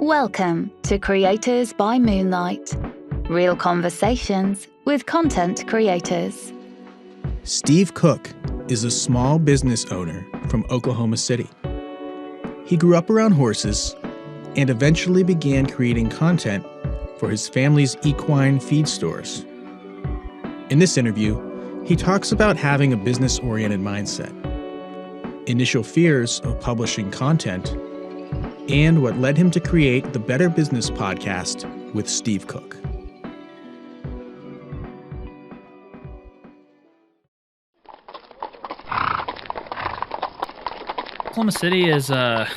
Welcome to Creators by Moonlight. Real conversations with content creators. Steve Cook is a small business owner from Oklahoma City. He grew up around horses and eventually began creating content for his family's equine feed stores. In this interview, he talks about having a business-oriented mindset, initial fears of publishing content, and what led him to create the Better Business podcast with Steve Cook. Oklahoma City is has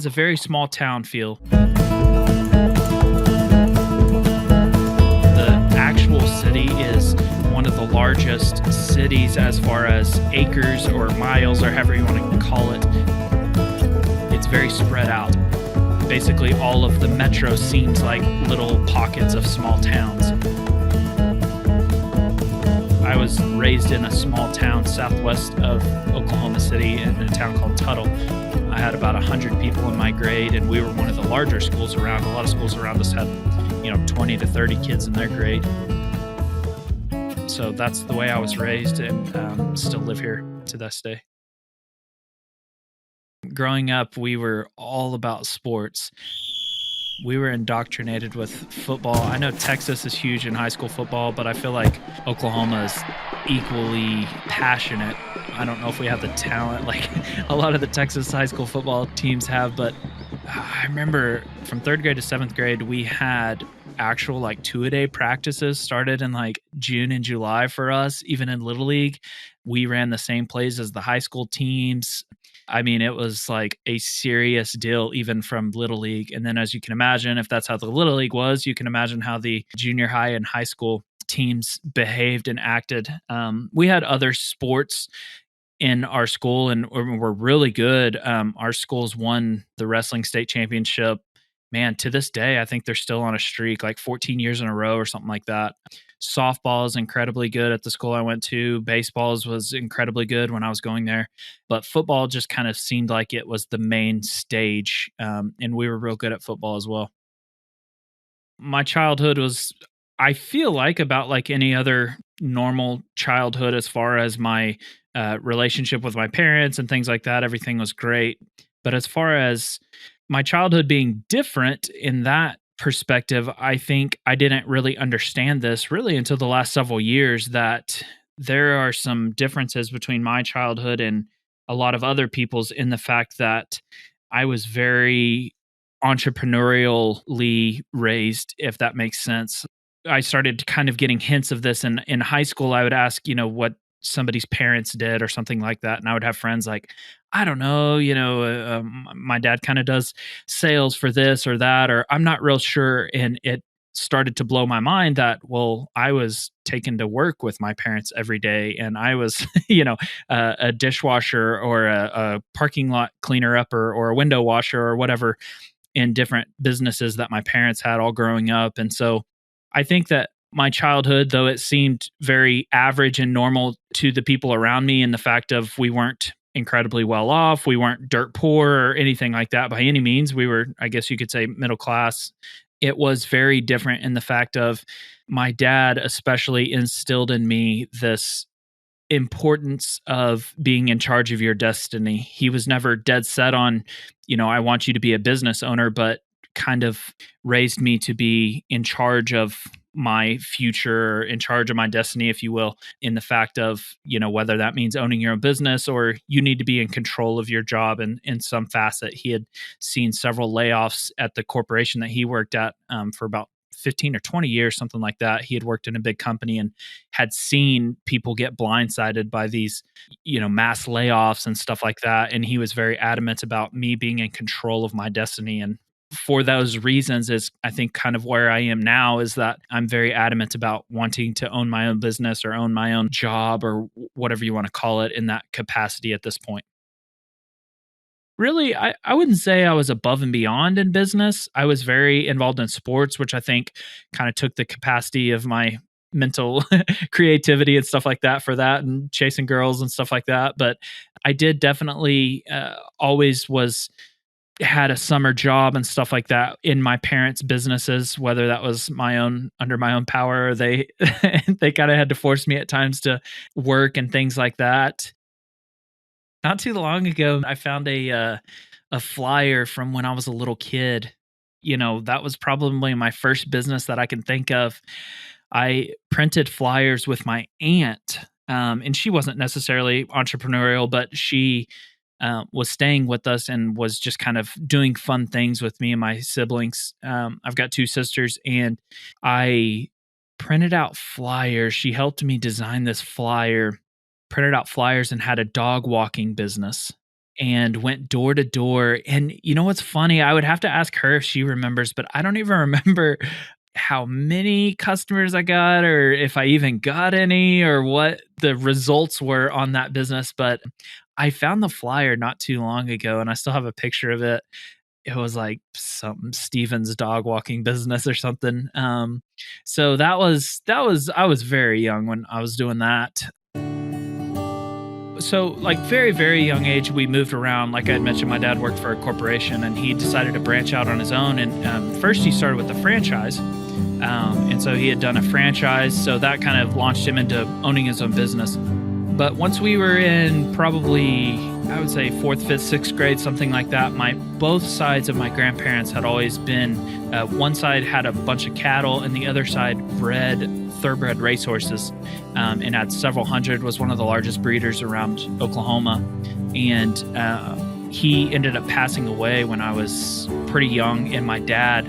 a very small town feel. The actual city is one of the largest cities as far as acres or miles or however you want to call it. It's very spread out. Basically, all of the metro seems like little pockets of small towns. I was raised in a small town southwest of Oklahoma City in a town called Tuttle. I had about 100 people in my grade, and we were one of the larger schools around. A lot of schools around us had, 20 to 30 kids in their grade. So that's the way I was raised, and still live here to this day. Growing up, we were all about sports. We were indoctrinated with football. I know Texas is huge in high school football, but I feel like Oklahoma is equally passionate. I don't know if we have the talent like a lot of the Texas high school football teams have, but I remember from 3rd grade to 7th grade, we had actual 2-a-day practices started in June and July for us. Even in Little League, we ran the same plays as the high school teams. I mean, it was like a serious deal, even from Little League. And then as you can imagine, if that's how the Little League was, you can imagine how the junior high and high school teams behaved and acted. We had other sports in our school and were really good. Our schools won the wrestling state championship. Man, to this day, I think they're still on a streak, 14 years in a row or something like that. Softball is incredibly good at the school I went to. Baseball was incredibly good when I was going there. But football just kind of seemed like it was the main stage, and we were real good at football as well. My childhood was, I feel like, about like any other normal childhood as far as my relationship with my parents and things like that. Everything was great. But as far as my childhood being different in that perspective, I think I didn't really understand this really until the last several years, that there are some differences between my childhood and a lot of other people's, in the fact that I was very entrepreneurially raised, if that makes sense. I started kind of getting hints of this in high school. I would ask, what somebody's parents did or something like that. And I would have friends like, I don't know, my dad kind of does sales for this or that, or I'm not real sure. And it started to blow my mind that, well, I was taken to work with my parents every day. And I was, a dishwasher or a parking lot cleaner upper or a window washer or whatever in different businesses that my parents had all growing up. And so I think that my childhood, though it seemed very average and normal to the people around me, in the fact of we weren't incredibly well off, we weren't dirt poor or anything like that by any means. We were, I guess you could say, middle class. It was very different in the fact of my dad especially instilled in me this importance of being in charge of your destiny. He was never dead set on, I want you to be a business owner, but kind of raised me to be in charge of my future, in charge of my destiny, if you will, in the fact of, whether that means owning your own business or you need to be in control of your job in some facet. He had seen several layoffs at the corporation that he worked at for about 15 or 20 years, something like that. He had worked in a big company and had seen people get blindsided by these, mass layoffs and stuff like that. And he was very adamant about me being in control of my destiny. And for those reasons is, I think, kind of where I am now, is that I'm very adamant about wanting to own my own business or own my own job or whatever you want to call it in that capacity at this point. Really, I wouldn't say I was above and beyond in business. I was very involved in sports, which I think kind of took the capacity of my mental creativity and stuff like that for that, and chasing girls and stuff like that. But I did definitely always was had a summer job and stuff like that in my parents' businesses, whether that was my own under my own power or they they kinda had to force me at times to work and things like that. Not too long ago, I found a flyer from when I was a little kid. You know, that was probably my first business that I can think of. I printed flyers with my aunt, and she wasn't necessarily entrepreneurial, but she was staying with us and was just kind of doing fun things with me and my siblings. I've got two sisters, and I printed out flyers. She helped me design this flyer, printed out flyers, and had a dog walking business and went door to door. And you know what's funny? I would have to ask her if she remembers, but I don't even remember how many customers I got or if I even got any or what the results were on that business. But I found the flyer not too long ago and I still have a picture of it. It was like something Steven's dog walking business or something. So that was I was very young when I was doing that. So, like, very, very young age, we moved around. Like I had mentioned, my dad worked for a corporation, and he decided to branch out on his own. And first, he started with a franchise, and so he had done a franchise. So that kind of launched him into owning his own business. But once we were in probably, I would say fourth, fifth, sixth grade, something like that, my both sides of my grandparents had always been. One side had a bunch of cattle, and the other side bred thoroughbred racehorses, and had several hundred. Was one of the largest breeders around Oklahoma, and he ended up passing away when I was pretty young. And my dad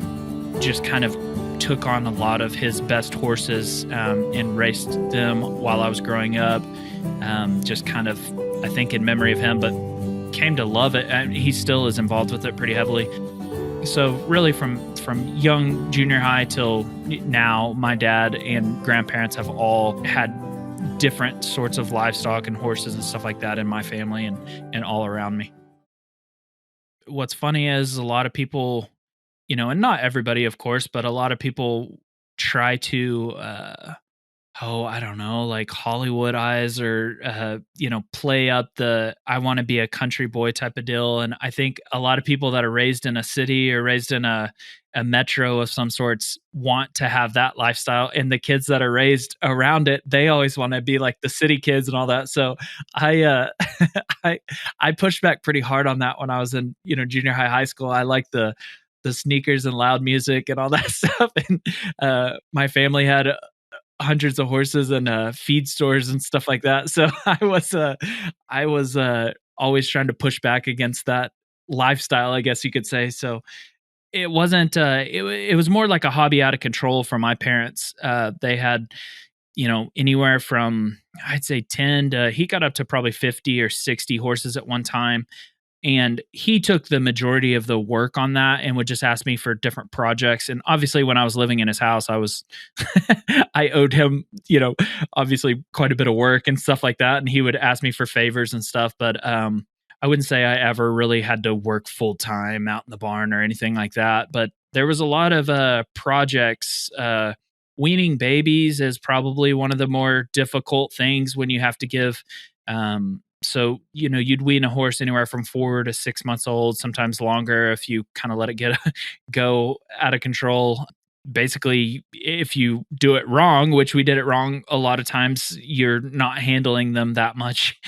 just kind of took on a lot of his best horses and raced them while I was growing up. Just kind of, I think, in memory of him, but came to love it. And he still is involved with it pretty heavily. So really, from young junior high till now, my dad and grandparents have all had different sorts of livestock and horses and stuff like that in my family and all around me. What's funny is a lot of people, and not everybody, of course, but a lot of people try to oh, I don't know, like Hollywood eyes or, play up the I want to be a country boy type of deal. And I think a lot of people that are raised in a city or raised in a metro of some sorts want to have that lifestyle. And the kids that are raised around it, they always want to be like the city kids and all that. So I, I pushed back pretty hard on that when I was in, junior high school. I like the sneakers and loud music and all that stuff. And my family had hundreds of horses and feed stores and stuff like that. So I was always trying to push back against that lifestyle, I guess you could say. So it wasn't it was more like a hobby out of control for my parents. They had, anywhere from, I'd say, 10 to, he got up to probably 50 or 60 horses at one time. And he took the majority of the work on that and would just ask me for different projects. And obviously, when I was living in his house, I was, I owed him, obviously quite a bit of work and stuff like that. And he would ask me for favors and stuff. But I wouldn't say I ever really had to work full time out in the barn or anything like that. But there was a lot of projects. Weaning babies is probably one of the more difficult things when you have to give. So, you'd wean a horse anywhere from 4 to 6 months old, sometimes longer if you kind of let it get go out of control. Basically, if you do it wrong, which we did it wrong a lot of times, you're not handling them that much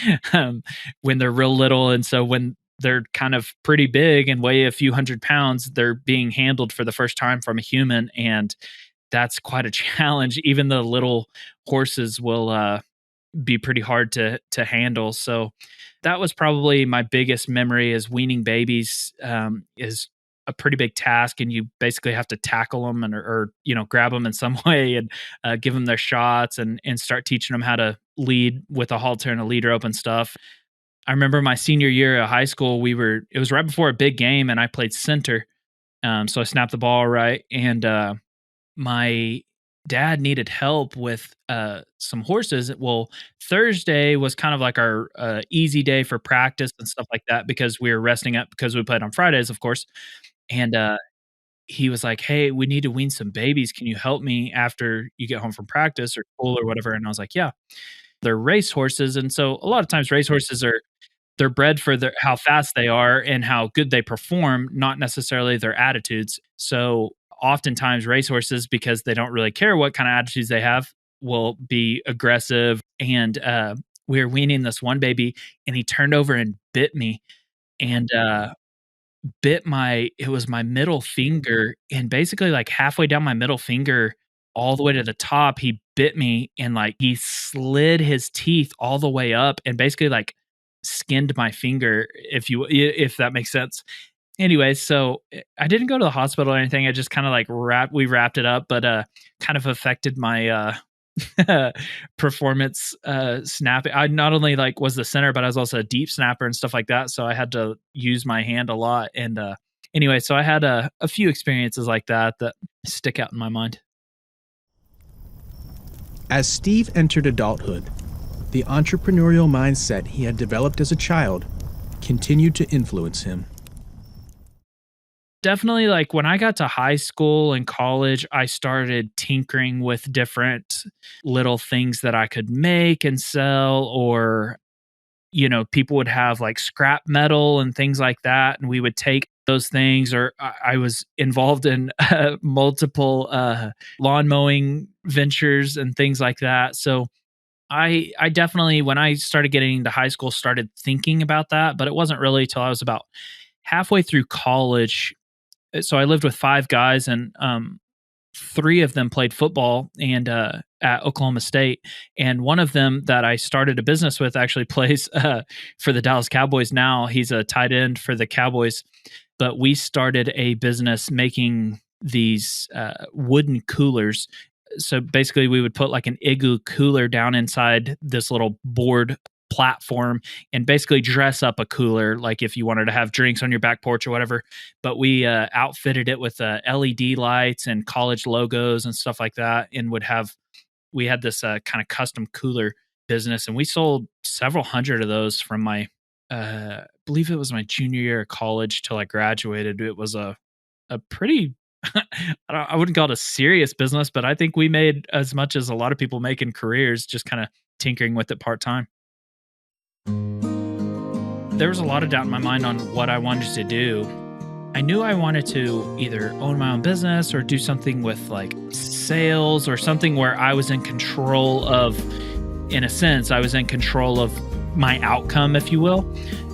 when they're real little. And so when they're kind of pretty big and weigh a few hundred pounds, they're being handled for the first time from a human. And that's quite a challenge. Even the little horses will be pretty hard to handle. So that was probably my biggest memory is weaning babies is a pretty big task, and you basically have to tackle them or grab them in some way and give them their shots and start teaching them how to lead with a halter and a lead rope and stuff. I remember my senior year of high school, it was right before a big game, and I played center. So I snapped the ball right, and my dad needed help with some horses. Well, Thursday was kind of like our easy day for practice and stuff like that because we were resting up because we played on Fridays, of course. And he was like, "Hey, we need to wean some babies. Can you help me after you get home from practice or school or whatever?" And I was like, "Yeah." They're race horses, and so a lot of times race horses are They're bred for their how fast they are and how good they perform, not necessarily their attitudes. So oftentimes racehorses, because they don't really care what kind of attitudes they have, will be aggressive. And we were weaning this one baby, and he turned over and bit me, and bit my it was my middle finger, and basically, like, halfway down my middle finger, all the way to the top, he bit me, and, like, he slid his teeth all the way up and basically, like, skinned my finger, if that makes sense. Anyway, so, I didn't go to the hospital or anything, I just kinda, like, wrapped it up, but, kind of affected my, performance, snap. I not only, like, was the center, but I was also a deep snapper and stuff like that, so I had to use my hand a lot, and, anyway, so I had a few experiences like that that stick out in my mind. As Steve entered adulthood, the entrepreneurial mindset he had developed as a child continued to influence him. Definitely, like, when I got to high school and college, I started tinkering with different little things that I could make and sell, or people would have like scrap metal and things like that, and we would take those things. Or I was involved in multiple lawn mowing ventures and things like that. So I definitely, when I started getting into high school, started thinking about that, but it wasn't really till I was about halfway through college. So I lived with five guys, and three of them played football and at Oklahoma State, and one of them that I started a business with actually plays for the Dallas Cowboys now. He's a tight end for the Cowboys, but we started a business making these wooden coolers. So basically, we would put like an igloo cooler down inside this little board platform and basically dress up a cooler like if you wanted to have drinks on your back porch or whatever. But we outfitted it with LED lights and college logos and stuff like that, and we had this kind of custom cooler business, and we sold several hundred of those from my I believe it was my junior year of college till I graduated. It was a pretty I wouldn't call it a serious business, but I think we made as much as a lot of people make in careers, just kind of tinkering with it part time. There was a lot of doubt in my mind on what I wanted to do. I knew I wanted to either own my own business or do something with like sales, or something where I was in control of, in a sense, I was in control of my outcome, if you will.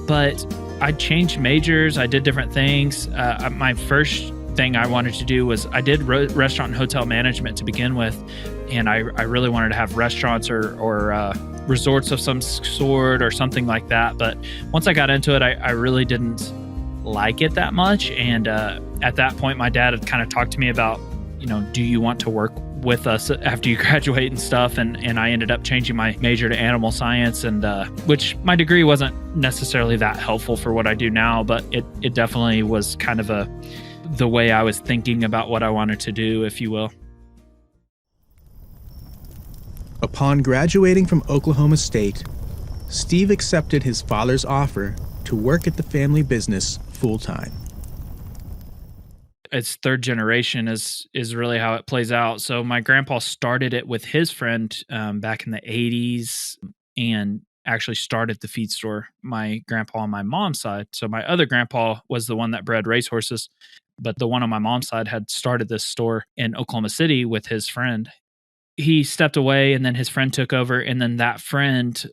But I changed majors, I did different things. My first thing I wanted to do was I did restaurant and hotel management to begin with, and I really wanted to have restaurants or resorts of some sort or something like that. But once I got into it, I really didn't like it that much. And at that point, my dad had kind of talked to me about, do you want to work with us after you graduate and stuff? And I ended up changing my major to animal science, and which my degree wasn't necessarily that helpful for what I do now, but it definitely was kind of the way I was thinking about what I wanted to do, if you will. Upon graduating from Oklahoma State, Steve accepted his father's offer to work at the family business full-time. It's third generation is really how it plays out. So my grandpa started it with his friend back in the 80s, and actually started the feed store, my grandpa on my mom's side. So my other grandpa was the one that bred racehorses, but the one on my mom's side had started this store in Oklahoma City with his friend. He stepped away, and then his friend took over, and then that friend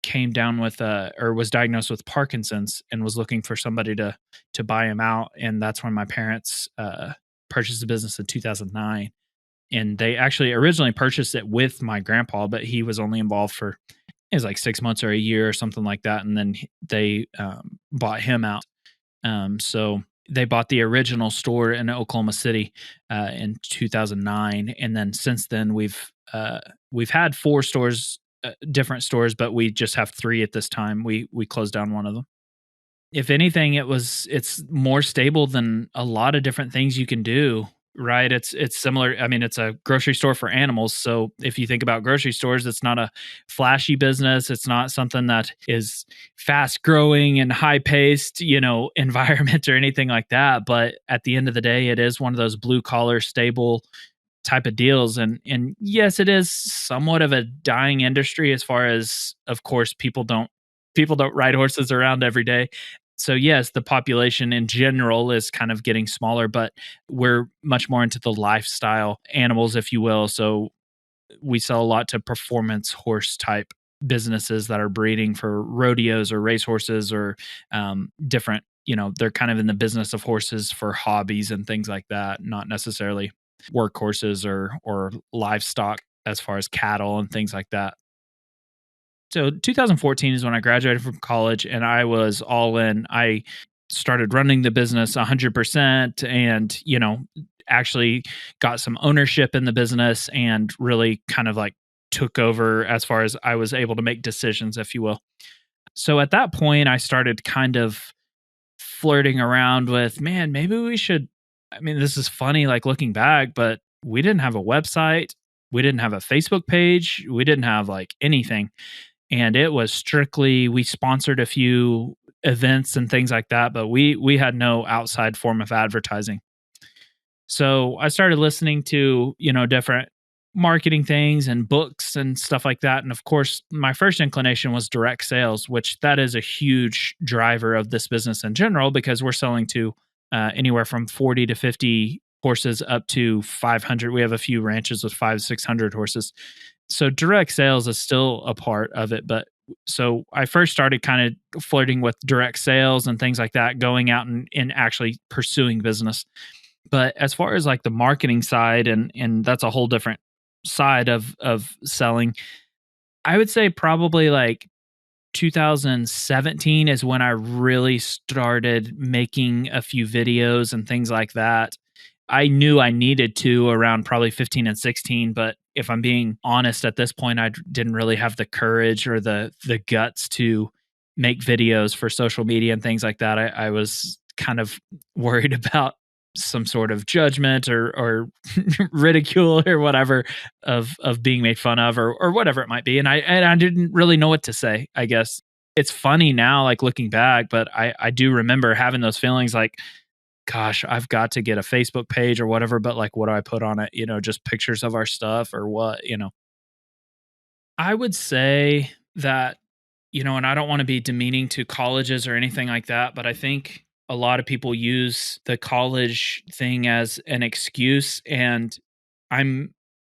came down with or was diagnosed with Parkinson's and was looking for somebody to buy him out. And that's when my parents purchased the business in 2009. And they actually originally purchased it with my grandpa, but he was only involved for, it was like 6 months or a year or something like that. And then they bought him out. So they bought the original store in Oklahoma City in 2009, and then since then we've had four stores, different stores, but we just have three at this time. We closed down one of them. If anything, it's more stable than a lot of different things you can do. Right. It's similar. I mean, it's a grocery store for animals. So if you think about grocery stores, it's not a flashy business. It's not something that is fast growing and high paced, environment or anything like that. But at the end of the day, it is one of those blue collar, stable type of deals. And yes, it is somewhat of a dying industry as far as, of course, people don't People don't ride horses around every day. So yes, the population in general is kind of getting smaller, but we're much more into the lifestyle animals, if you will. So we sell a lot to performance horse type businesses that are breeding for rodeos or racehorses or different, they're kind of in the business of horses for hobbies and things like that, not necessarily workhorses or livestock as far as cattle and things like that. So 2014 is when I graduated from college and I was all in. I started running the business 100% and, actually got some ownership in the business and really kind of like took over as far as I was able to make decisions, if you will. So at that point, I started kind of flirting around with, man, maybe we should. I mean, this is funny, like looking back, but we didn't have a website. We didn't have a Facebook page. We didn't have like anything, and it was strictly we sponsored a few events and things like that, but we had no outside form of advertising. So I started listening to, different marketing things and books and stuff like that. And of course, my first inclination was direct sales, which that is a huge driver of this business in general because we're selling to anywhere from 40 to 50 horses up to 500. We have a few ranches with 600 horses. So direct sales is still a part of it. But so I first started kind of flirting with direct sales and things like that, going out and actually pursuing business. But as far as like the marketing side, and that's a whole different side of selling, I would say probably like 2017 is when I really started making a few videos and things like that. I knew I needed to around probably 15 and 16, but if I'm being honest at this point, didn't really have the courage or the guts to make videos for social media and things like that. I was kind of worried about some sort of judgment or ridicule or whatever of being made fun of or whatever it might be. And I didn't really know what to say, I guess. It's funny now, like looking back, but I do remember having those feelings like, gosh, I've got to get a Facebook page or whatever, but like, what do I put on it? Just pictures of our stuff or what? I would say that, and I don't want to be demeaning to colleges or anything like that, but I think a lot of people use the college thing as an excuse. And I'm,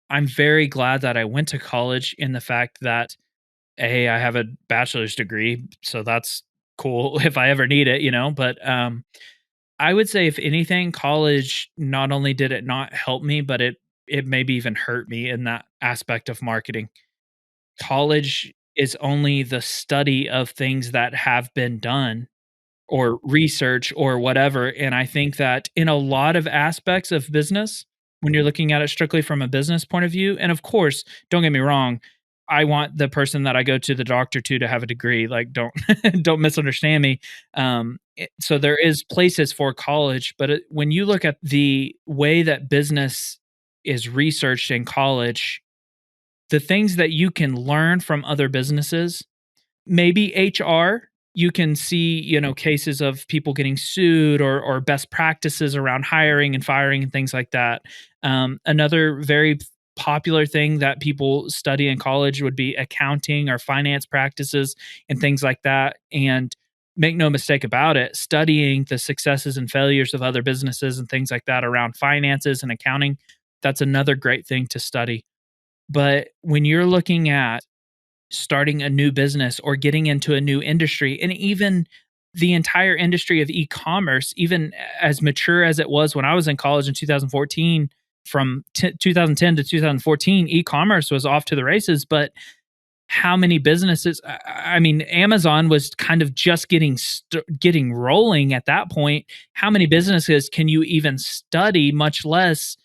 I'm very glad that I went to college in the fact that I have a bachelor's degree. So that's cool if I ever need it. But, I would say if anything, college not only did it not help me, but it maybe even hurt me in that aspect of marketing. College is only the study of things that have been done or research or whatever, and I think that in a lot of aspects of business, when you're looking at it strictly from a business point of view, and of course, don't get me wrong, I want the person that I go to the doctor to have a degree, like, don't don't misunderstand me, so there is places for college, but when you look at the way that business is researched in college, the things that you can learn from other businesses, maybe HR, you can see, cases of people getting sued or best practices around hiring and firing and things like that. Another very popular thing that people study in college would be accounting or finance practices and things like that. And make no mistake about it, studying the successes and failures of other businesses and things like that around finances and accounting, that's another great thing to study. But when you're looking at starting a new business or getting into a new industry, and even the entire industry of e-commerce, even as mature as it was when I was in college in 2014, from 2010 to 2014, e-commerce was off to the races. But how many businesses? I mean, Amazon was kind of just getting rolling at that point. How many businesses can you even study, much less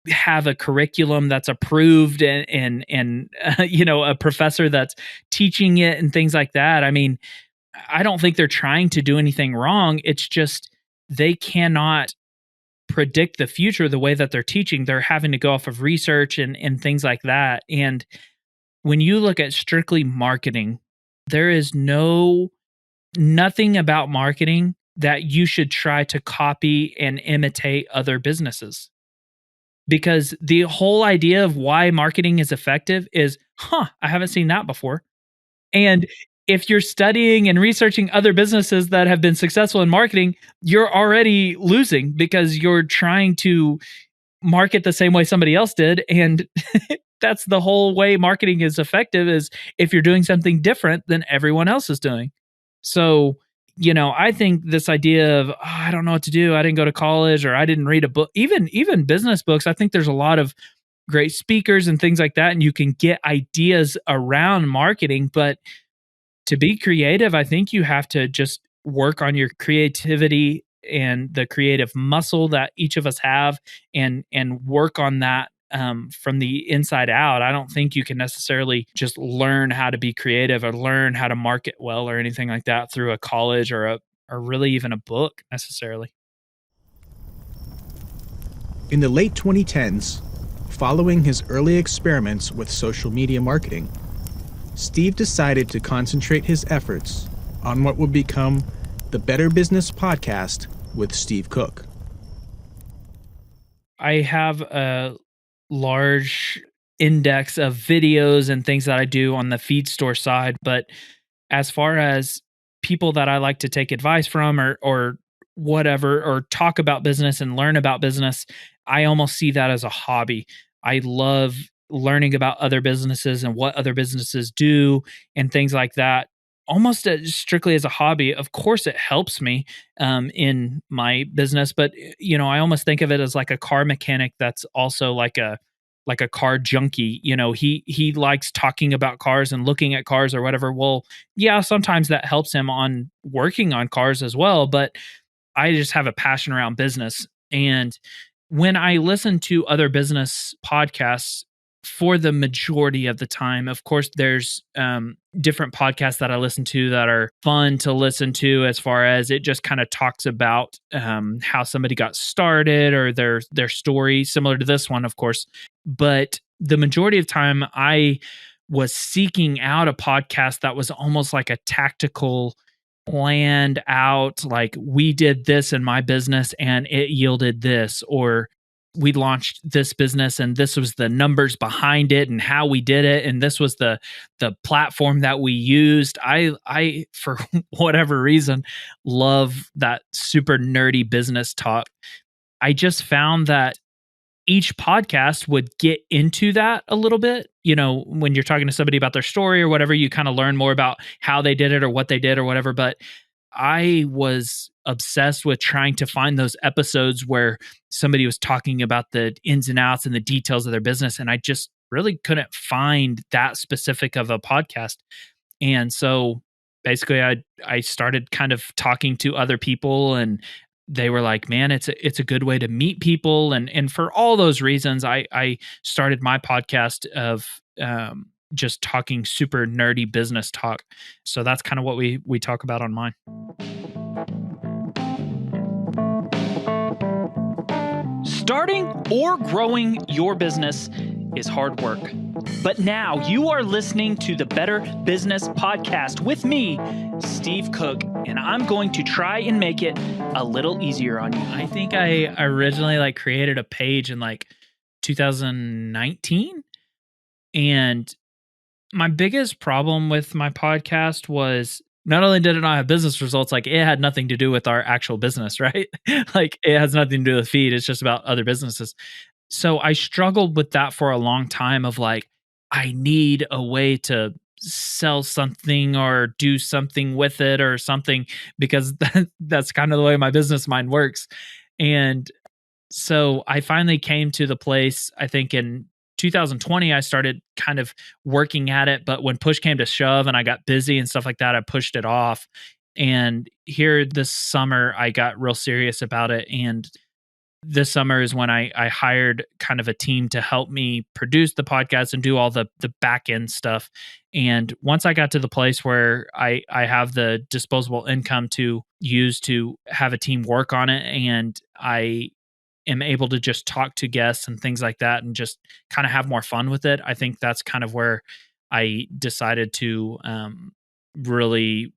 have a curriculum that's approved and a professor that's teaching it and things like that? I mean, I don't think they're trying to do anything wrong. It's just they cannot predict the future the way that they're teaching. They're having to go off of research and things like that. And when you look at strictly marketing, there is nothing about marketing that you should try to copy and imitate other businesses, because the whole idea of why marketing is effective is, I haven't seen that before. And if you're studying and researching other businesses that have been successful in marketing, you're already losing because you're trying to market the same way somebody else did. And that's the whole way marketing is effective, is if you're doing something different than everyone else is doing. So, I think this idea of, I don't know what to do. I didn't go to college, or I didn't read a book, even business books. I think there's a lot of great speakers and things like that, and you can get ideas around marketing. But to be creative, I think you have to just work on your creativity and the creative muscle that each of us have, and work on that from the inside out. I don't think you can necessarily just learn how to be creative or learn how to market well or anything like that through a college or really even a book necessarily. In the late 2010s, following his early experiments with social media marketing, Steve decided to concentrate his efforts on what would become the Better Business Podcast with Steve Cook. I have a large index of videos and things that I do on the feed store side, but as far as people that I like to take advice from, or whatever, or talk about business and learn about business, I almost see that as a hobby. I love learning about other businesses and what other businesses do and things like that. Almost strictly as a hobby. Of course, it helps me in my business, but I almost think of it as like a car mechanic that's also like a car junkie. He likes talking about cars and looking at cars or whatever. Well, yeah, sometimes that helps him on working on cars as well, but I just have a passion around business. And when I listen to other business podcasts, for the majority of the time, of course, there's different podcasts that I listen to that are fun to listen to, as far as it just kind of talks about how somebody got started or their story, similar to this one, of course. But the majority of time, I was seeking out a podcast that was almost like a tactical, planned out, like, we did this in my business and it yielded this, or we launched this business and this was the numbers behind it and how we did it, and this was the platform that we used. I for whatever reason love that super nerdy business talk. I just found that each podcast would get into that a little bit. When you're talking to somebody about their story or whatever, you kind of learn more about how they did it or what they did or whatever. But I was obsessed with trying to find those episodes where somebody was talking about the ins and outs and the details of their business. And I just really couldn't find that specific of a podcast. And so basically I started kind of talking to other people, and they were like, man, it's a good way to meet people. And for all those reasons, I started my podcast of just talking super nerdy business talk. So that's kind of what we talk about on mine. Starting or growing your business is hard work. But now you are listening to the Better Business Podcast with me, Steve Cook, and I'm going to try and make it a little easier on you. I think I originally created a page in 2019, and my biggest problem with my podcast was not only did it not have business results, it had nothing to do with our actual business, right? It has nothing to do with feed. It's just about other businesses. So I struggled with that for a long time of I need a way to sell something or do something with it or something, because that's kind of the way my business mind works. And so I finally came to the place, I think in 2020, I started kind of working at it. But when push came to shove and I got busy and stuff like that, I pushed it off. And here this summer, I got real serious about it. And this summer is when I hired kind of a team to help me produce the podcast and do all the back end stuff. And once I got to the place where I have the disposable income to use to have a team work on it, and I am able to just talk to guests and things like that and just kind of have more fun with it, I think that's kind of where I decided to really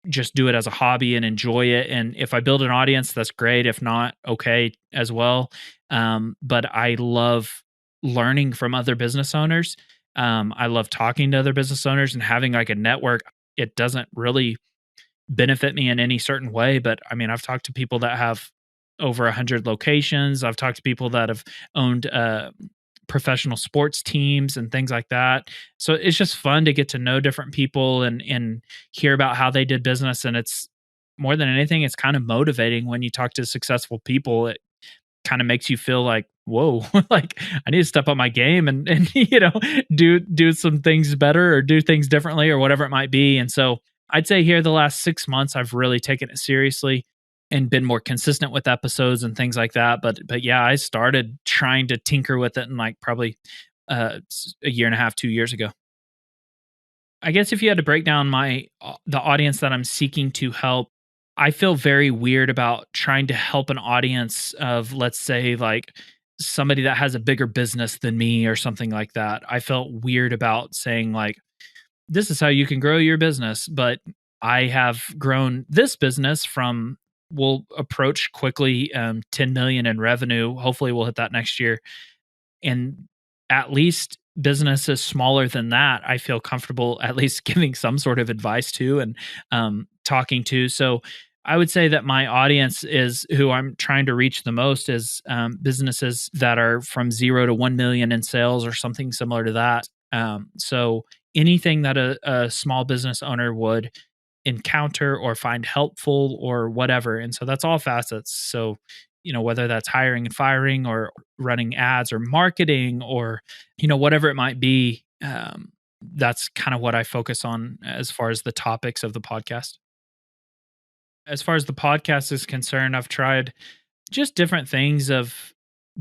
just do it as a hobby and enjoy it. And if I build an audience, that's great. If not, okay as well. But I love learning from other business owners. I love talking to other business owners and having a network. it doesn't really benefit me in any certain way. But I mean, I've talked to people that have over 100 locations. I've talked to people that have owned professional sports teams and things like that. So it's just fun to get to know different people and hear about how they did business. And it's more than anything, it's kind of motivating when you talk to successful people. It kind of makes you feel like, whoa, like I need to step up my game and do some things better or do things differently or whatever it might be. And so I'd say here the last 6 months I've really taken it seriously and been more consistent with episodes and things like that. But yeah, I started trying to tinker with it in like probably a year and a half, 2 years ago. I guess if you had to break down the audience that I'm seeking to help, I feel very weird about trying to help an audience of, let's say, like somebody that has a bigger business than me or something like that. I felt weird about saying like, this is how you can grow your business, but I have grown this business from, we'll approach quickly 10 million in revenue. Hopefully we'll hit that next year. And at least businesses smaller than that, I feel comfortable at least giving some sort of advice to and talking to. So I would say that my audience is who I'm trying to reach the most is businesses that are from 0 to 1 million in sales or something similar to that. So anything that a small business owner would encounter or find helpful or whatever. And so that's all facets. So, whether that's hiring and firing or running ads or marketing or, whatever it might be, that's kind of what I focus on as far as the topics of the podcast. As far as the podcast is concerned, I've tried just different things of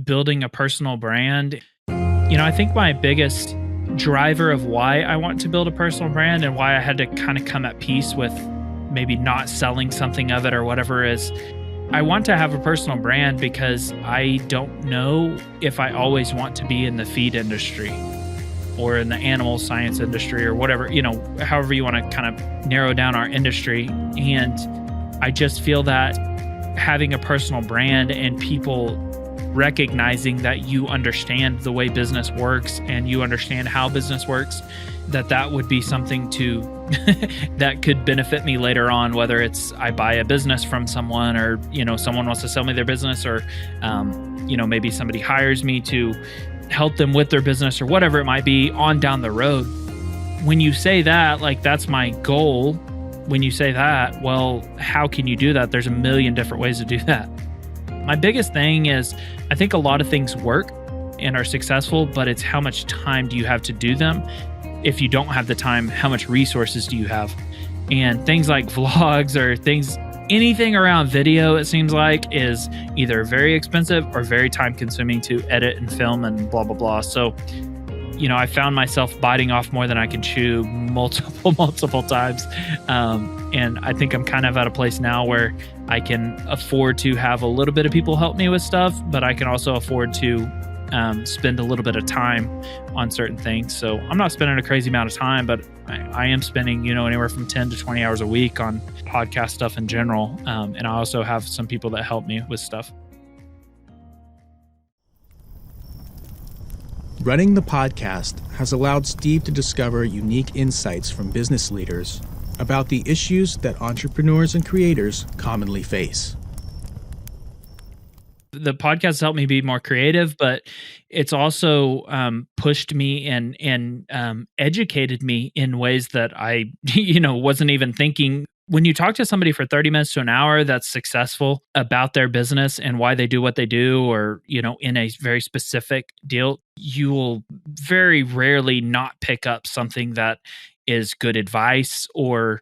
building a personal brand. I think my biggest driver of why I want to build a personal brand and why I had to kind of come at peace with maybe not selling something of it or whatever is I want to have a personal brand because I don't know if I always want to be in the feed industry or in the animal science industry or whatever, however you want to kind of narrow down our industry. And I just feel that having a personal brand and people recognizing that you understand the way business works and you understand how business works, that would be something to that could benefit me later on, whether it's I buy a business from someone or, someone wants to sell me their business or, maybe somebody hires me to help them with their business or whatever it might be on down the road. When you say that, like that's my goal. When you say that, well, how can you do that? There's a million different ways to do that. My biggest thing is I think a lot of things work and are successful, but it's how much time do you have to do them? If you don't have the time, how much resources do you have? And things like vlogs or anything around video, it seems like, is either very expensive or very time consuming to edit and film and blah, blah, blah. So, I found myself biting off more than I can chew multiple times. And I think I'm kind of at a place now where I can afford to have a little bit of people help me with stuff, but I can also afford to spend a little bit of time on certain things. So I'm not spending a crazy amount of time, but I am spending, anywhere from 10 to 20 hours a week on podcast stuff in general. And I also have some people that help me with stuff. Running the podcast has allowed Steve to discover unique insights from business leaders about the issues that entrepreneurs and creators commonly face. The podcast has helped me be more creative, but it's also pushed me and educated me in ways that I, wasn't even thinking. When you talk to somebody for 30 minutes to an hour that's successful about their business and why they do what they do, or, in a very specific deal, you will very rarely not pick up something that is good advice or,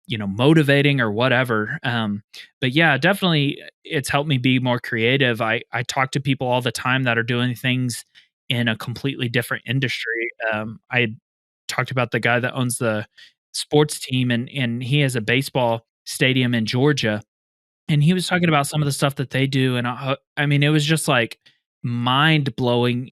motivating or whatever. But yeah, definitely it's helped me be more creative. I talk to people all the time that are doing things in a completely different industry. I talked about the guy that owns the sports team and he has a baseball stadium in Georgia. And he was talking about some of the stuff that they do. And I mean, it was just like mind blowing.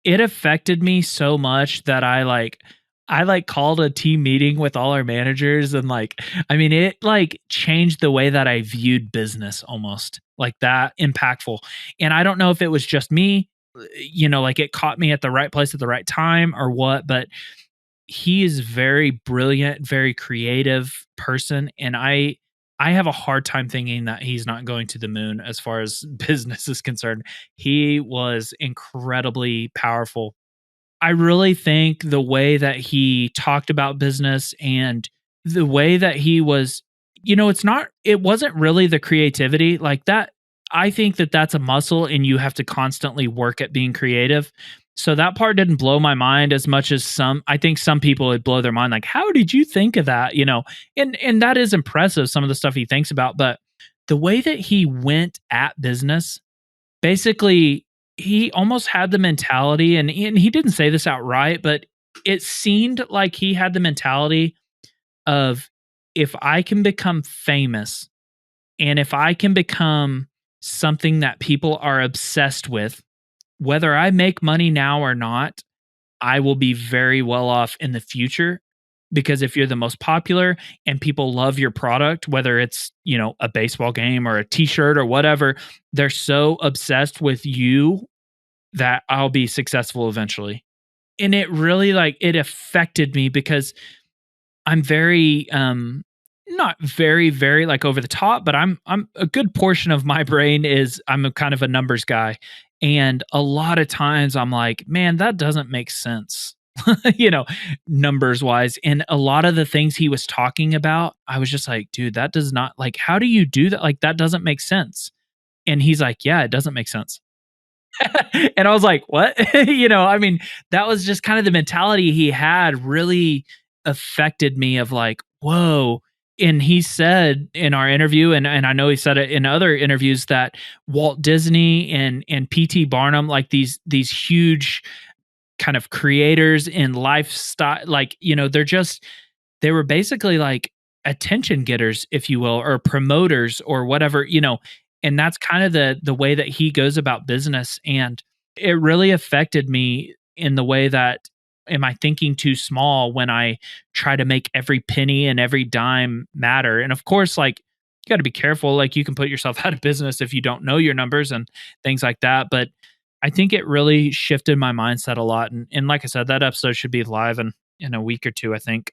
It affected me so much that I called a team meeting with all our managers and it changed the way that I viewed business almost like that impactful. And I don't know if it was just me, it caught me at the right place at the right time or what, but he is very brilliant, very creative person, and I have a hard time thinking that he's not going to the moon as far as business is concerned. He was incredibly powerful. I really think the way that he talked about business and the way that he was, it wasn't really the creativity like that. I think that that's a muscle and you have to constantly work at being creative. So that part didn't blow my mind as much as I think some people would blow their mind like, how did you think of that? And that is impressive, some of the stuff he thinks about, but the way that he went at business, basically, he almost had the mentality, and he didn't say this outright, but it seemed like he had the mentality of, if I can become famous and if I can become something that people are obsessed with, whether I make money now or not, I will be very well off in the future. Because if you're the most popular and people love your product, whether it's, a baseball game or a t-shirt or whatever, they're so obsessed with you that I'll be successful eventually. And it really it affected me because I'm very not very very over the top, but I'm a good portion of my brain is I'm a kind of a numbers guy. And a lot of times I'm like, man, that doesn't make sense. you know, Numbers wise. And a lot of the things he was talking about, I was just like, dude, that does not how do you do that? That doesn't make sense. And he's like, yeah, it doesn't make sense. And I was like, what? That was just kind of the mentality he had really affected me of whoa. And he said in our interview, and I know he said it in other interviews, that Walt Disney and P.T. Barnum, these huge kind of creators in lifestyle, they were basically attention getters, if you will, or promoters or whatever, and that's kind of the way that he goes about business. And it really affected me in the way that, am I thinking too small when I try to make every penny and every dime matter? And of course, you got to be careful. You can put yourself out of business if you don't know your numbers and things like that. But I think it really shifted my mindset a lot. And like I said, that episode should be live in a week or two, I think.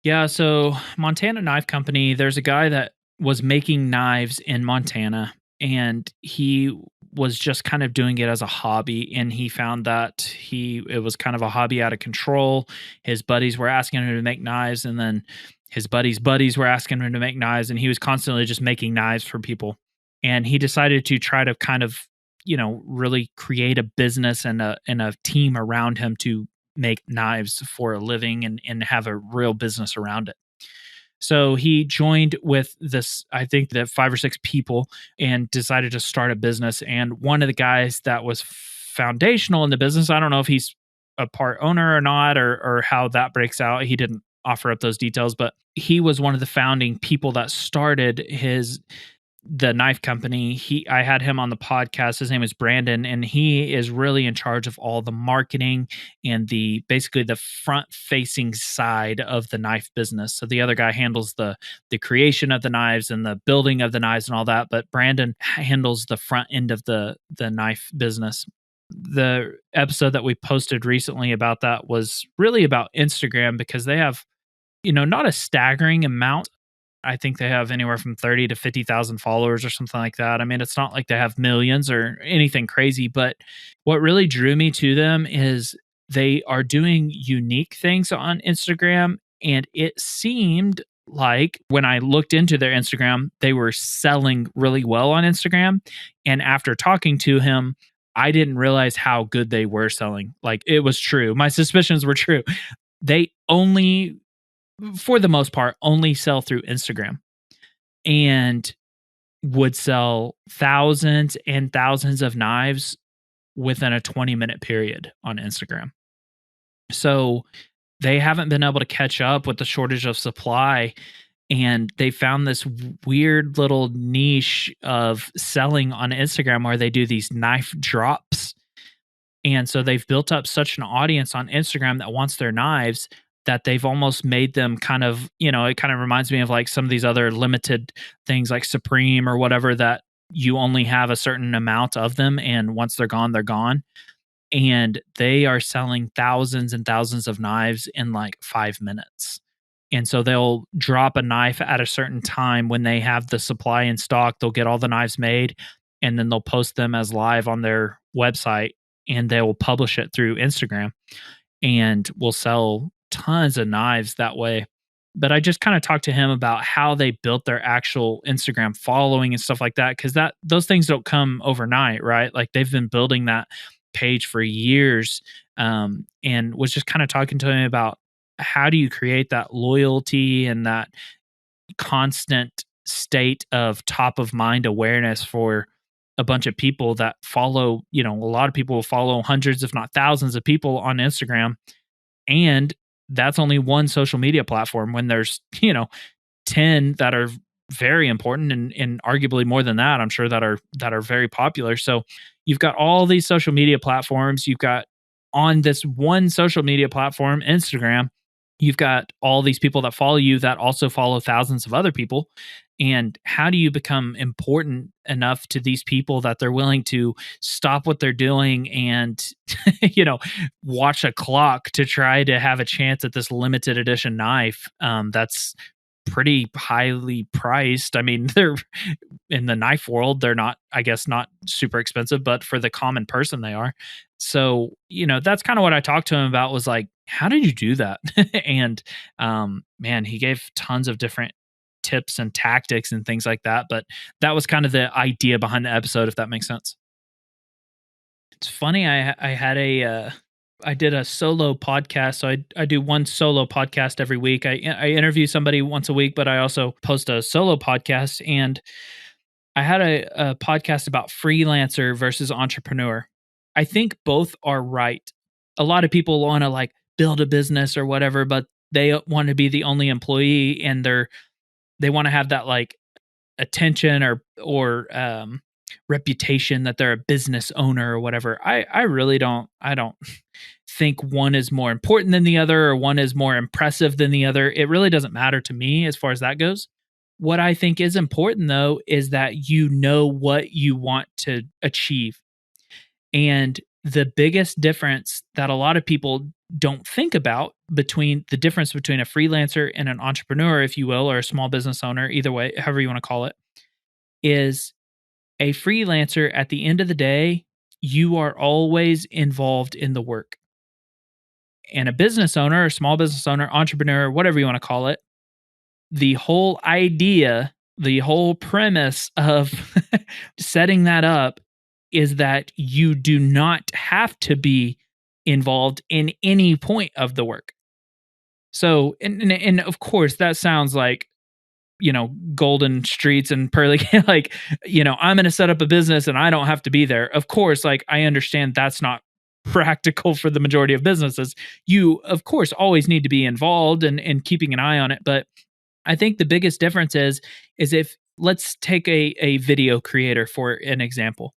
Yeah, so Montana Knife Company, there's a guy that was making knives in Montana, and he was just kind of doing it as a hobby, and he found that it was kind of a hobby out of control. His buddies were asking him to make knives, and then his buddies were asking him to make knives, and he was constantly just making knives for people. And he decided to try to kind of, really create a business and a team around him to make knives for a living and have a real business around it. So he joined with this, I think that 5 or 6 people, and decided to start a business. And one of the guys that was foundational in the business, I don't know if he's a part owner or not, or how that breaks out. He didn't offer up those details, but he was one of the founding people that started the knife company. I had him on the podcast. His name is Brandon, and he is really in charge of all the marketing and basically the front facing side of the knife business. So the other guy handles the creation of the knives and the building of the knives and all that, but Brandon handles the front end of the knife business. The episode that we posted recently about that was really about Instagram, because they have, not a staggering amount. I think they have anywhere from 30 to 50,000 followers or something like that. I mean, it's not like they have millions or anything crazy, but what really drew me to them is they are doing unique things on Instagram. And it seemed like when I looked into their Instagram, they were selling really well on Instagram. And after talking to him, I didn't realize how good they were selling. It was true. My suspicions were true. They only, for the most part, only sell through Instagram, and would sell thousands and thousands of knives within a 20-minute period on Instagram. So they haven't been able to catch up with the shortage of supply, and they found this weird little niche of selling on Instagram where they do these knife drops. And so they've built up such an audience on Instagram that wants their knives, that they've almost made them kind of, it kind of reminds me of some of these other limited things like Supreme or whatever, that you only have a certain amount of them, and once they're gone, they're gone. and they are selling thousands and thousands of knives in like 5 minutes. And so they'll drop a knife at a certain time when they have the supply in stock. They'll get all the knives made and then they'll post them as live on their website, and they will publish it through Instagram, and will sell tons of knives that way. But I just kind of talked to him about how they built their actual Instagram following and stuff like that, because that those things don't come overnight, right? Like they've been building that page for years, and was just kind of talking to him about how do you create that loyalty and that constant state of top of mind awareness for a bunch of people that follow, a lot of people will follow hundreds if not thousands of people on Instagram, and that's only one social media platform when there's 10 that are very important, and arguably more than that, I'm sure, that are very popular. So you've got all these social media platforms. You've got, on this one social media platform, Instagram, you've got all these people that follow you that also follow thousands of other people. And how do you become important enough to these people that they're willing to stop what they're doing and watch a clock to try to have a chance at this limited edition knife, that's pretty highly priced. I mean, they're, in the knife world, they're not, I guess, not super expensive, but for the common person, they are. So, that's kind of what I talked to him about, was like, how did you do that? And man, he gave tons of different tips and tactics and things like that. But that was kind of the idea behind the episode, if that makes sense. It's funny. I did a solo podcast. So I do one solo podcast every week. I interview somebody once a week, but I also post a solo podcast. And I had a podcast about freelancer versus entrepreneur. I think both are right. A lot of people want to like build a business or whatever, but they want to be the only employee, and they want to have that like attention or reputation that they're a business owner or whatever. I really don't. I don't think one is more important than the other, or one is more impressive than the other. It really doesn't matter to me as far as that goes. What I think is important, though, is that you know what you want to achieve. And the biggest difference that a lot of people don't think about, between the difference between a freelancer and an entrepreneur, if you will, or a small business owner, either way, however you want to call it, is a freelancer, at the end of the day, you are always involved in the work. And a business owner, a small business owner, entrepreneur, whatever you want to call it, the whole idea, the whole premise of setting that up is that you do not have to be involved in any point of the work. So, and of course, that sounds like, golden streets and pearly, like, I'm going to set up a business and I don't have to be there. Of course, like, I understand that's not practical for the majority of businesses. You, of course, always need to be involved and keeping an eye on it. But I think the biggest difference is if, let's take a video creator for an example.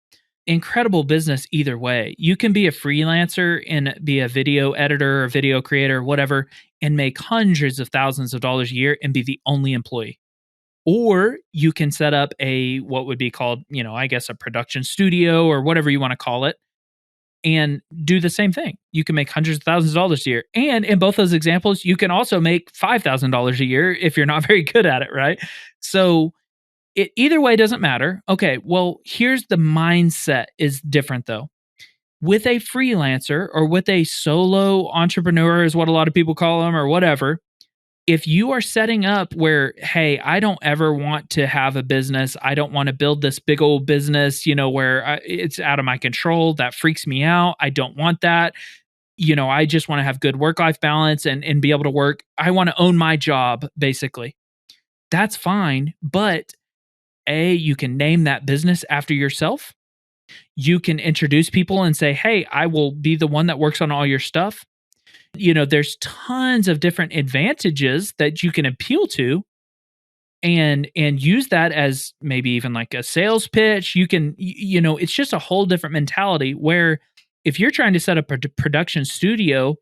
Incredible business either way. You can be a freelancer and be a video editor or video creator, whatever, and make hundreds of thousands of dollars a year and be the only employee. Or you can set up what would be called, I guess, a production studio or whatever you want to call it, and do the same thing. You can make hundreds of thousands of dollars a year. And in both those examples, you can also make $5,000 a year if you're not very good at it, right? So it either way doesn't matter. Okay, well, here's the mindset is different though. With a freelancer or with a solo entrepreneur, is what a lot of people call them, or whatever, if you are setting up where, hey, I don't ever want to have a business, I don't want to build this big old business, where it's out of my control, that freaks me out, I don't want that, I just want to have good work-life balance and be able to work, I want to own my job, basically. That's fine, but you can name that business after yourself. You can introduce people and say, hey, I will be the one that works on all your stuff. There's tons of different advantages that you can appeal to and use that as maybe even like a sales pitch. You can, it's just a whole different mentality, where if you're trying to set up a production studio,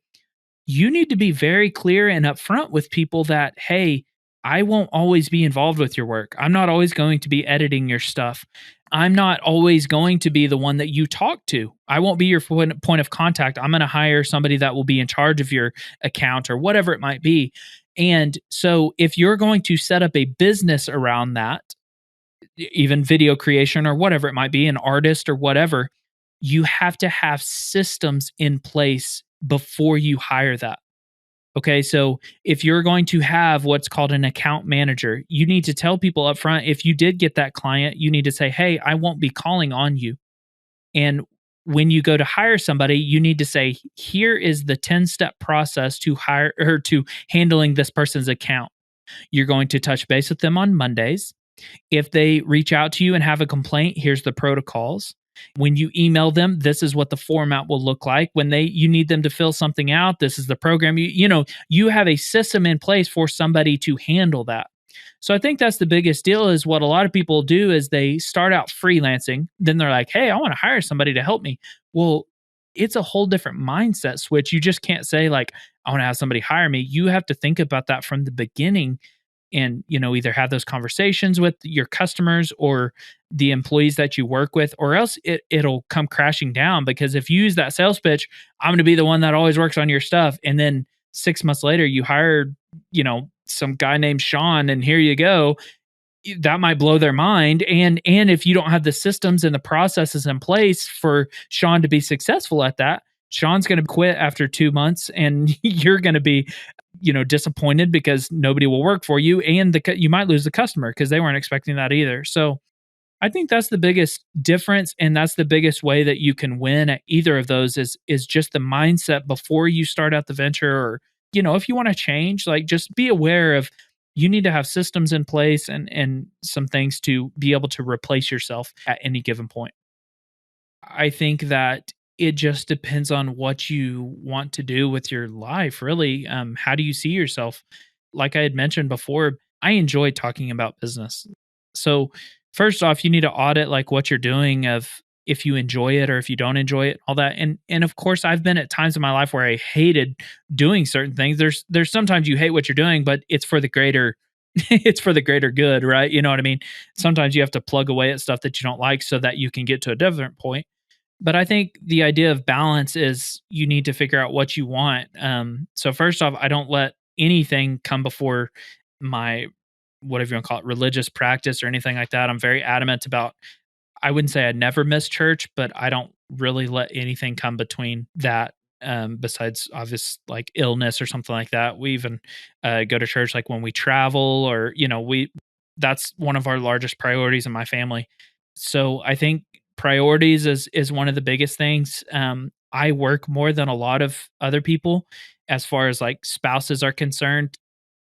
you need to be very clear and upfront with people that, hey, I won't always be involved with your work. I'm not always going to be editing your stuff. I'm not always going to be the one that you talk to. I won't be your point of contact. I'm going to hire somebody that will be in charge of your account or whatever it might be. And so if you're going to set up a business around that, even video creation or whatever it might be, an artist or whatever, you have to have systems in place before you hire that. Okay, so if you're going to have what's called an account manager, you need to tell people up front, if you did get that client, you need to say, "Hey, I won't be calling on you." And when you go to hire somebody, you need to say, "Here is the 10-step process to hire or to handling this person's account." You're going to touch base with them on Mondays. If they reach out to you and have a complaint, here's the protocols. When you email them, this is what the format will look like. When you need them to fill something out, this is the program. You have a system in place for somebody to handle that. So I think that's the biggest deal is what a lot of people do is they start out freelancing, then they're like, "Hey, I want to hire somebody to help me." Well, it's a whole different mindset switch. You just can't say like, "I want to have somebody hire me." You have to think about that from the beginning and either have those conversations with your customers or the employees that you work with, or else it'll come crashing down. Because if you use that sales pitch, "I'm going to be the one that always works on your stuff," and then 6 months later you hired some guy named Sean and here you go, that might blow their mind. And if you don't have the systems and the processes in place for Sean to be successful at that, Sean's going to quit after 2 months and you're going to be disappointed because nobody will work for you, and you might lose the customer because they weren't expecting that either. So I think that's the biggest difference, and that's the biggest way that you can win at either of those is just the mindset before you start out the venture. Or if you want to change, like, just be aware of, you need to have systems in place and some things to be able to replace yourself at any given point. I think that it just depends on what you want to do with your life, really. How do you see yourself? Like I had mentioned before, I enjoy talking about business. So, first off, you need to audit like what you're doing, of if you enjoy it or if you don't enjoy it, all that. And of course, I've been at times in my life where I hated doing certain things. There's sometimes you hate what you're doing, but it's for the greater it's for the greater good, right? You know what I mean? Sometimes you have to plug away at stuff that you don't like so that you can get to a different point. But I think the idea of balance is you need to figure out what you want. So first off, I don't let anything come before my, whatever you want to call it, religious practice or anything like that. I'm very adamant about, I wouldn't say I never miss church, but I don't really let anything come between that. Besides obvious like illness or something like that. We even go to church like when we travel, or that's one of our largest priorities in my family. So I think priorities is one of the biggest things. I work more than a lot of other people as far as like spouses are concerned.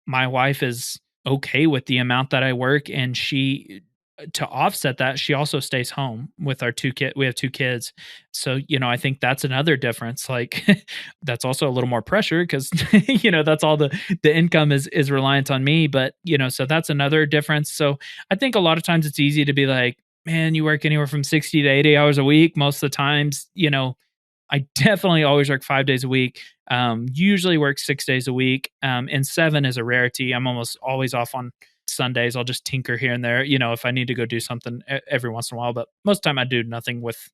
My wife is okay with the amount that I work, and she, to offset that, she also stays home with our two kid. We have two kids, so I think that's another difference. Like, that's also a little more pressure because that's all the income is reliant on me. But so that's another difference. So I think a lot of times it's easy to be like, "Man, you work anywhere from 60 to 80 hours a week." Most of the times, I definitely always work 5 days a week. Usually work 6 days a week, and 7 is a rarity. I'm almost always off on Sundays. I'll just tinker here and there, if I need to go do something every once in a while. But most of the time, I do nothing with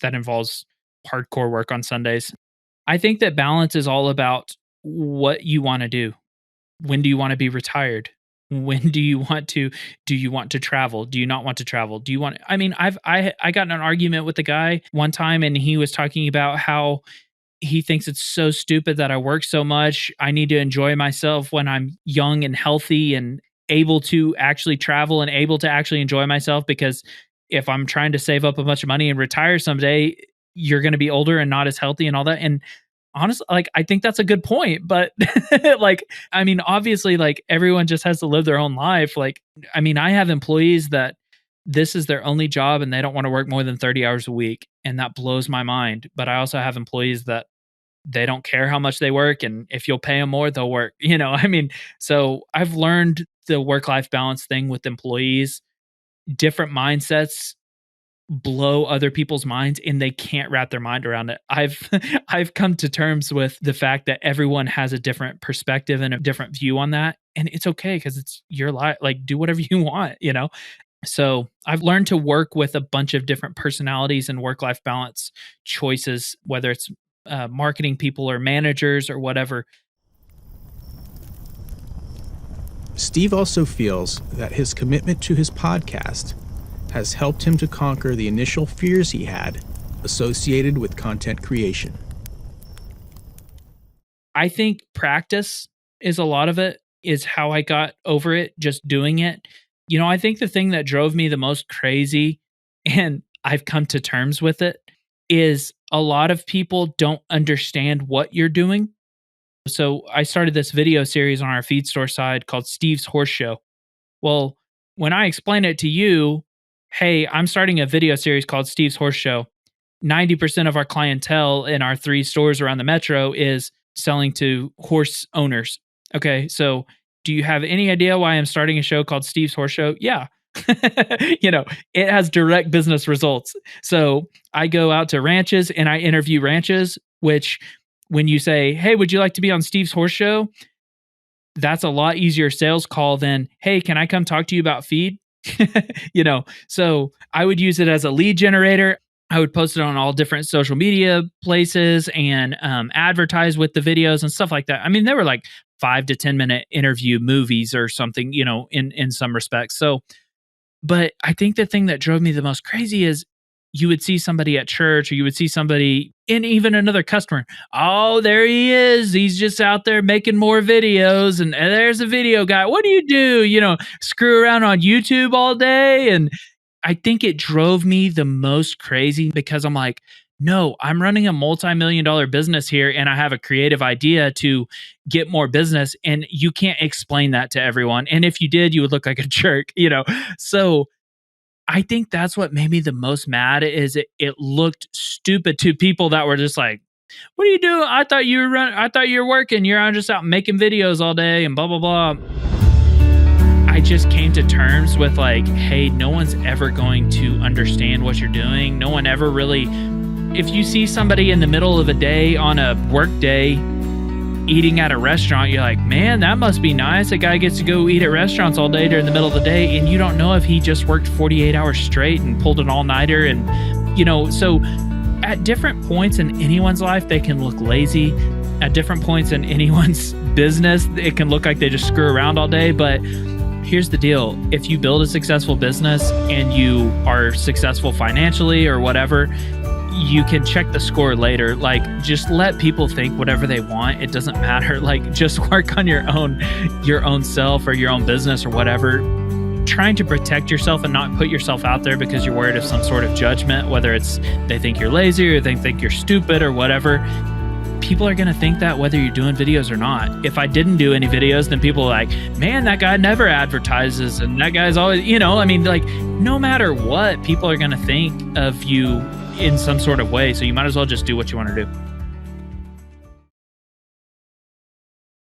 that involves hardcore work on Sundays. I think that balance is all about what you want to do. When do you want to be retired? When do you want to travel? Do you not want to travel? Do you want, I mean, I got in an argument with a guy one time, and he was talking about how he thinks it's so stupid that I work so much. I need to enjoy myself when I'm young and healthy and able to actually travel and able to actually enjoy myself, because if I'm trying to save up a bunch of money and retire someday, you're going to be older and not as healthy and all that. And honestly, like, I think that's a good point, but like, I mean, obviously, like, everyone just has to live their own life. Like, I mean, I have employees that this is their only job and they don't want to work more than 30 hours a week. And that blows my mind. But I also have employees that they don't care how much they work. And if you'll pay them more, they'll work, I mean, so I've learned the work life balance thing with employees, different mindsets. blow other people's minds and they can't wrap their mind around it. I've I've come to terms with the fact that everyone has a different perspective and a different view on that, and it's okay because it's your life. Like, do whatever you want, you know? So, I've learned to work with a bunch of different personalities and work-life balance choices, whether it's, marketing people or managers or whatever. Steve also feels that his commitment to his podcast has helped him to conquer the initial fears he had associated with content creation. I think practice is a lot of it, is how I got over it, just doing it. You know, I think the thing that drove me the most crazy, and I've come to terms with it, is a lot of people don't understand what you're doing. So I started this video series on our feed store side called Steve's Horse Show. Well, when I explain it to you, hey, I'm starting a video series called Steve's Horse Show. 90% of our clientele in our 3 stores around the metro is selling to horse owners. Okay, so do you have any idea why I'm starting a show called Steve's Horse Show? Yeah. You know, it has direct business results. So I go out to ranches and I interview ranches, which when you say, hey, would you like to be on Steve's Horse Show? That's a lot easier sales call than, hey, can I come talk to you about feed? You know, so I would use it as a lead generator. I would post it on all different social media places and advertise with the videos and stuff like that. I mean, they were like 5 to 10 minute interview movies or something, you know, in some respects. So, but I think the thing that drove me the most crazy is you would see somebody at church or you would see somebody and even another customer. Oh, there he is. He's just out there making more videos. And there's a video guy. What do you do? You know, screw around on YouTube all day. And I think it drove me the most crazy because I'm like, no, I'm running a multi-million-dollar business here and I have a creative idea to get more business. And you can't explain that to everyone. And if you did, you would look like a jerk, you know? So I think that's what made me the most mad is it looked stupid to people that were just like, what are you doing? I thought you were working. You're just out making videos all day and blah, blah, blah. I just came to terms with like, hey, no one's ever going to understand what you're doing. No one ever really, if you see somebody in the middle of a day on a work day eating at a restaurant, you're like, man, that must be nice. A guy gets to go eat at restaurants all day during the middle of the day. And you don't know if he just worked 48 hours straight and pulled an all-nighter. And, you know, so at different points in anyone's life, they can look lazy. At different points in anyone's business, it can look like they just screw around all day. But here's the deal. If you build a successful business and you are successful financially or whatever, you can check the score later. Like, just let people think whatever they want. It doesn't matter. Like, just work on your own self or your own business or whatever. Trying to protect yourself and not put yourself out there because you're worried of some sort of judgment, whether it's they think you're lazy or they think you're stupid or whatever. People are going to think that whether you're doing videos or not. If I didn't do any videos, then people are like, man, that guy never advertises and that guy's always, you know, I mean, like, no matter what, people are going to think of you in some sort of way. So you might as well just do what you want to do.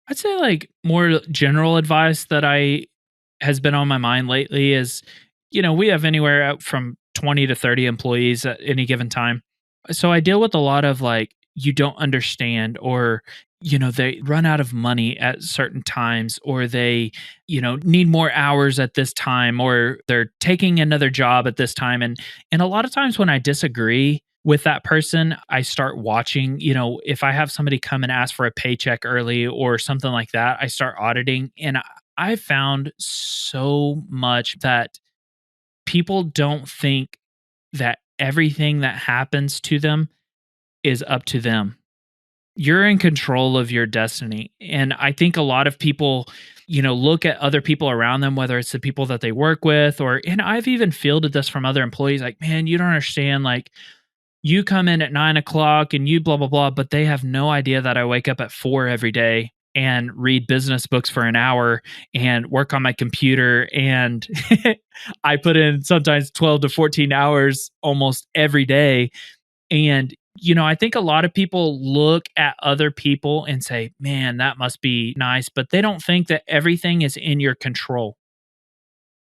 I'd say like more general advice that I has been on my mind lately is, you know, we have anywhere out from 20 to 30 employees at any given time. So I deal with a lot of like, you don't understand, or, you know, they run out of money at certain times, or they, you know, need more hours at this time, or they're taking another job at this time. And a lot of times when I disagree with that person, I start watching, you know, if I have somebody come and ask for a paycheck early or something like that, I start auditing. And I found so much that people don't think that everything that happens to them is up to them. You're in control of your destiny. And I think a lot of people, you know, look at other people around them, whether it's the people that they work with, or, and I've even fielded this from other employees, like, man, you don't understand. Like, you come in at 9 o'clock and you blah, blah, blah, but they have no idea that I wake up at 4 every day and read business books for an hour and work on my computer. And I put in sometimes 12 to 14 hours almost every day. And, you know, I think a lot of people look at other people and say, man, that must be nice. But they don't think that everything is in your control.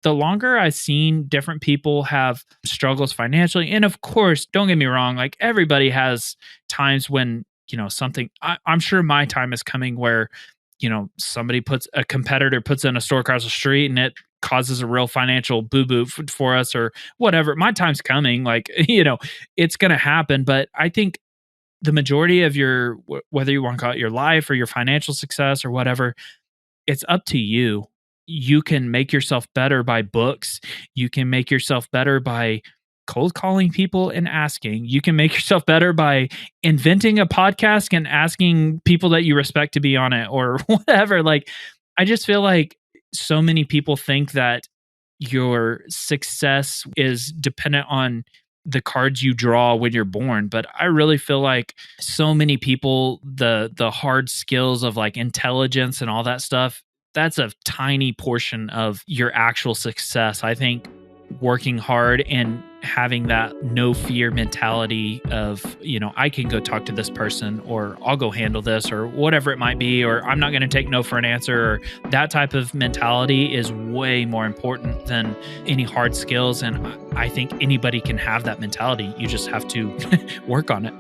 the longer I've seen different people have struggles financially, and of course, don't get me wrong, like everybody has times when, something, I'm sure my time is coming where, a competitor puts in a store across the street and it causes a real financial boo-boo for us or whatever. My time's coming. Like, it's going to happen. But I think the majority of whether you want to call it your life or your financial success or whatever, it's up to you. You can make yourself better by books. You can make yourself better by cold calling people and asking. You can make yourself better by inventing a podcast and asking people that you respect to be on it or whatever. Like, I just feel like so many people think that your success is dependent on the cards you draw when you're born, but I really feel like so many people, the hard skills of like intelligence and all that stuff, that's a tiny portion of your actual success. I think working hard and having that no fear mentality of, I can go talk to this person, or I'll go handle this, or whatever it might be, or I'm not going to take no for an answer, or that type of mentality is way more important than any hard skills. And I think anybody can have that mentality. You just have to work on it.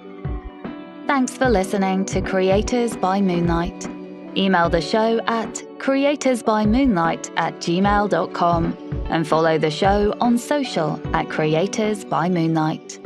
Thanks for listening to Creators by Moonlight. Email the show at creatorsbymoonlight@gmail.com and follow the show on social at Creators by Moonlight.